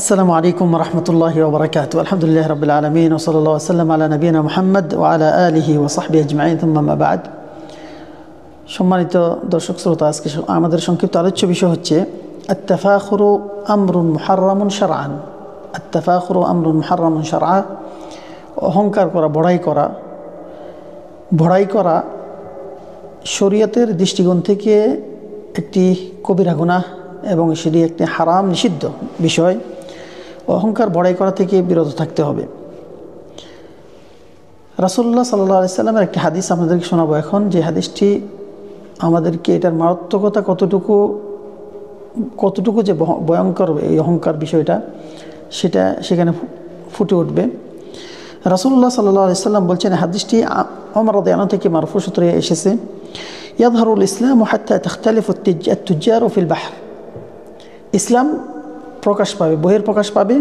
السلام عليكم ورحمة الله وبركاته. الحمد لله رب العالمين وصلى الله وسلم على نبينا محمد وعلى آله وصحبه أجمعين ثم ما بعد। সম্মানিত দর্শক শ্রোতা, আজকে আমাদের সংক্ষিপ্ত আলোচ্য বিষয় হচ্ছে আত-তাফাখুরু আমরুন মুহাররামুন শারআন। আত-তাফাখুরু আমরুন মুহাররামুন শারআন, অহংকার করা, বড়াই করা শরীয়তের দৃষ্টিকোণ থেকে একটি কবিরা গুনাহ এবং সেটি একটি হারাম, নিষিদ্ধ বিষয়। অহংকার, বড়াই করা থেকে বিরত থাকতে হবে। রাসূলুল্লাহ সাল্লাল্লাহু আলাইহি সাল্লামের একটি হাদিস আপনাদেরকে শোনাবো এখন, যে হাদিসটি আমাদেরকে এটার মারাত্মকতা কতটুকু যে ভয়ঙ্কর এই অহংকার বিষয়টা, সেটা সেখানে ফুটে উঠবে। রাসূলুল্লাহ সাল্লাল্লাহু আলাইহি সাল্লাম বলছেন, হাদিসটি ওমর রাদিয়াল্লাহু আনহু থেকে মারফু সূত্রে এসেছে, ইয়াযহারুল ইসলামু হাত্তা তাখতালিফু আত-তুজ্জারু ফিল বাহর। ইসলাম প্রকাশ পাবে, বহিঃপ্রকাশ পাবে।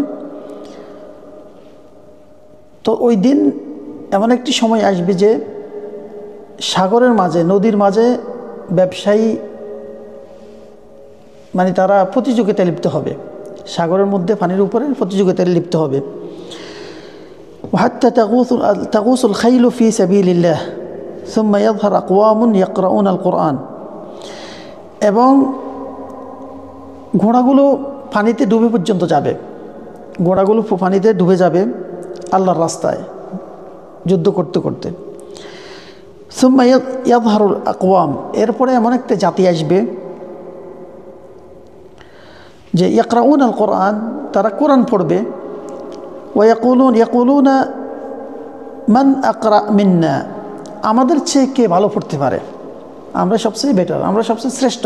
তো ওই দিন এমন একটি সময় আসবে যে সাগরের মাঝে, নদীর মাঝে ব্যবসায়ী তারা প্রতিযোগিতায় লিপ্ত হবে, সাগরের মধ্যে পানির উপরে প্রতিযোগিতায় লিপ্ত হবে। হাত্তা তাগুসুল খাইলু ফি সাবিলিল্লাহ সুম্মা ইয়াযহার আকওয়ামুন ইয়াকরাউনাল কুরআন। এবং ঘোড়াগুলো পানিতে ডুবে পর্যন্ত যাবে, ঘোড়াগুলো পানিতে ডুবে যাবে আল্লাহর রাস্তায় যুদ্ধ করতে করতে। সুম্মা ইয়াযহারুল আকওয়াম, এরপরে এমন একটা জাতি আসবে যে ইয়াকরাউনাল কুরআন, তারা কোরআন পড়বে। ওয়া ইয়াকুলুনা মান আকরা মিন্না, আমাদের চেয়ে কে ভালো পড়তে পারে, আমরা সবচেয়ে বেটার, আমরা সবচেয়ে শ্রেষ্ঠ,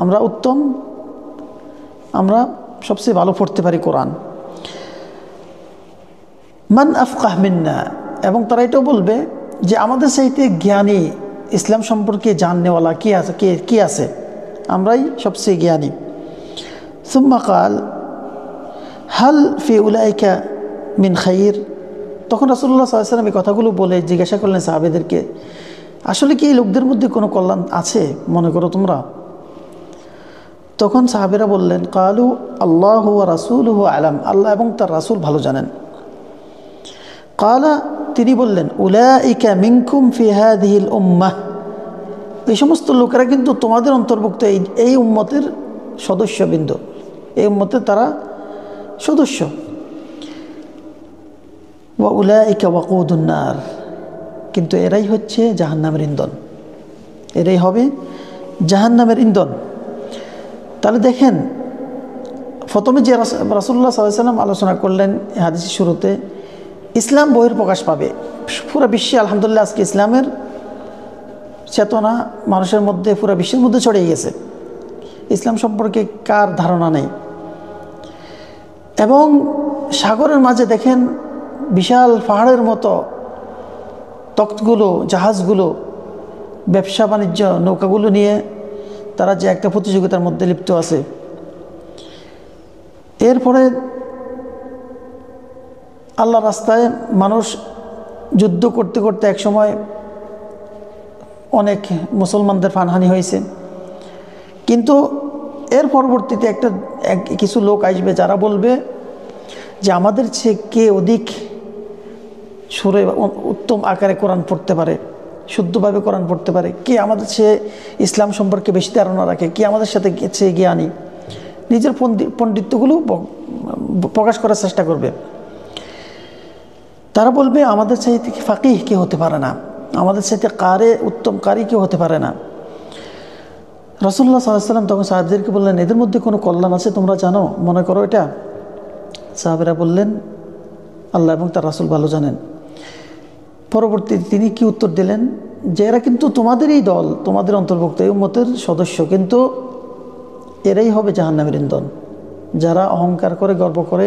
আমরা উত্তম, আমরা সবচেয়ে ভালো পড়তে পারি কোরআন। মান আফকাহ মিন্না, এবং তারা এটাও বলবে যে আমাদের চাইতে জ্ঞানী, ইসলাম সম্পর্কে জাননেওয়ালা কি আছে, আমরাই সবচেয়ে জ্ঞানী। সুম্মা কাল হাল ফি উলাইকা মিন খাইর। তখন রাসূলুল্লাহ সাল্লাল্লাহু আলাইহি ওয়াসাল্লাম এই কথাগুলো বলে জিজ্ঞাসা করলেন সাহাবেদেরকে, আসলে কি এই লোকদের মধ্যে কোনো কল্যাণ আছে মনে করো তোমরা? তখন সাহাবেরা বললেন, কালু আল্লাহু ওয়া রাসূলুহু আলাম, আল্লাহ এবং তার রাসূল ভালো জানেন। কালা, তিনি বললেন, উলাইকা মিনকুম ফি হাযিহিল উম্মাহ, এই সমস্ত লোকেরা কিন্তু তোমাদের অন্তর্ভুক্ত, এই উম্মতের সদস্যবৃন্দ, এই উম্মতের তারা সদস্য। ওয়া উলাইকা ওয়াকুদুন নার, কিন্তু এরাই হচ্ছে জাহান্নামের ইন্ধন, এরাই হবে জাহান্নামের ইন্ধন। তাহলে দেখেন, প্রথমে যে রাসূলুল্লাহ সাল্লাল্লাহু আলাইহি ওয়াসাল্লাম আলোচনা করলেন হাদিসের শুরুতে, ইসলাম বহিঃপ্রকাশ পাবে পুরো বিশ্বে। আলহামদুলিল্লাহ, আজকে ইসলামের চেতনা মানুষের মধ্যে, পুরো বিশ্বের মধ্যে ছড়িয়ে গেছে। ইসলাম সম্পর্কে কার ধারণা নেই? এবং সাগরের মাঝে দেখেন বিশাল পাহাড়ের মতো তখ্তগুলো, জাহাজগুলো, ব্যবসা বাণিজ্য নৌকাগুলো নিয়ে তারা যে একটা প্রতিযোগিতার মধ্যে লিপ্ত আছে। এরপরে আল্লাহর রাস্তায় মানুষ যুদ্ধ করতে করতে একসময় অনেক মুসলমানদের প্রাণহানি হয়েছে। কিন্তু এর পরবর্তীতে কিছু লোক আসবে যারা বলবে যে আমাদের চেয়ে কে অধিক সুরে উত্তম আকারে কোরআন পড়তে পারে, শুদ্ধভাবে কোরআন পড়তে পারে, কে আমাদের চেয়ে ইসলাম সম্পর্কে বেশি ধারণা রাখে, কে আমাদের সাথে চেয়ে জ্ঞানী, নিজের পণ্ডিত্যগুলো প্রকাশ করার চেষ্টা করবে। তারা বলবে আমাদের চাইতে ফাকিহ কেউ হতে পারে না, আমাদের চাইতে উত্তম কারি কেউ হতে পারে না। রাসূলুল্লাহ সাল্লাল্লাহু আলাইহি ওয়াসাল্লাম তখন সাহাবীদেরকে বললেন, এদের মধ্যে কোনো কল্যাণ আছে তোমরা জানো, মনে করো এটা? সাহাবীরা বললেন, আল্লাহ এবং তার রাসূল ভালো জানেন। পরবর্তীতে তিনি কি উত্তর দিলেন, যে এরা কিন্তু তোমাদেরই দল, তোমাদের অন্তর্ভুক্ত, এই উম্মতের সদস্য, কিন্তু এরাই হবে জাহান্নামের ইন্ধন। যারা অহংকার করে, গর্ব করে,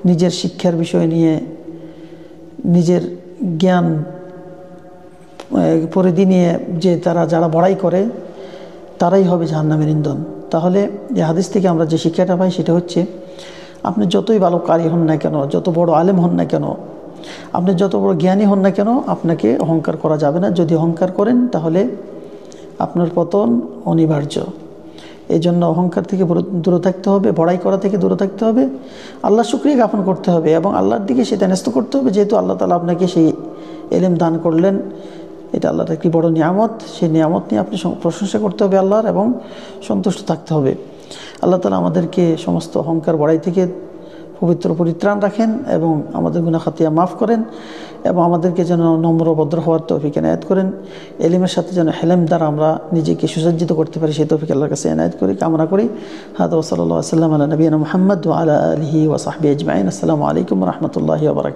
নিজের শিক্ষার বিষয় নিয়ে, নিজের জ্ঞান পরিধি নিয়ে যারা বড়াই করে, তারাই হবে জাহান্নামের ইন্ধন। তাহলে এই হাদিস থেকে আমরা যে শিক্ষাটা পাই সেটা হচ্ছে, আপনি যতই ভালো কারি হন না কেন, যত বড় আলেম হন না কেন, আপনি যত বড় জ্ঞানী হন না কেন, আপনাকে অহংকার করা যাবে না। যদি অহংকার করেন তাহলে আপনার পতন অনিবার্য। এই জন্য অহংকার থেকে দূরে থাকতে হবে, বড়াই করা থেকে দূরে থাকতে হবে, আল্লাহ শুকরিয়া জ্ঞাপন করতে হবে এবং আল্লাহর দিকে সেটা ন্যস্ত করতে হবে। যেহেতু আল্লাহ তাআলা আপনাকে সেই ইলম দান করলেন, এটা আল্লাহর একটি বড় নিয়ামত, সেই নিয়ামত নিয়ে আপনি প্রশংসা করতে হবে আল্লাহর এবং সন্তুষ্ট থাকতে হবে। আল্লাহ তাআলা আমাদেরকে সমস্ত অহংকার বড়াই থেকে পবিত্র পরিত্রাণ রাখেন এবং আমাদের গুনাহ খাতিয়া মাফ করেন এবং আমাদেরকে যেন নম্র ভদ্র হওয়ার তৌফিক এনায়েত করেন। এলিমের সাথে যেন হেলেম দ্বারা আমরা নিজেকে সুসজ্জিত করতে পারি, সেই তৌফিক আল্লাহর কাছে এনায়েত করি, কামনা করি। হাদা ওয়া সাল্লাল্লাহু আলা সাল্লাম আলা নবিয়িনা মুহাম্মদ ওয়া আলা আলিহি ওয়া সাহবিহি আজমাইন। আসসালামু আলাইকুম ওয়া রাহমাতুল্লাহি ওয়া বারাকাতুহু।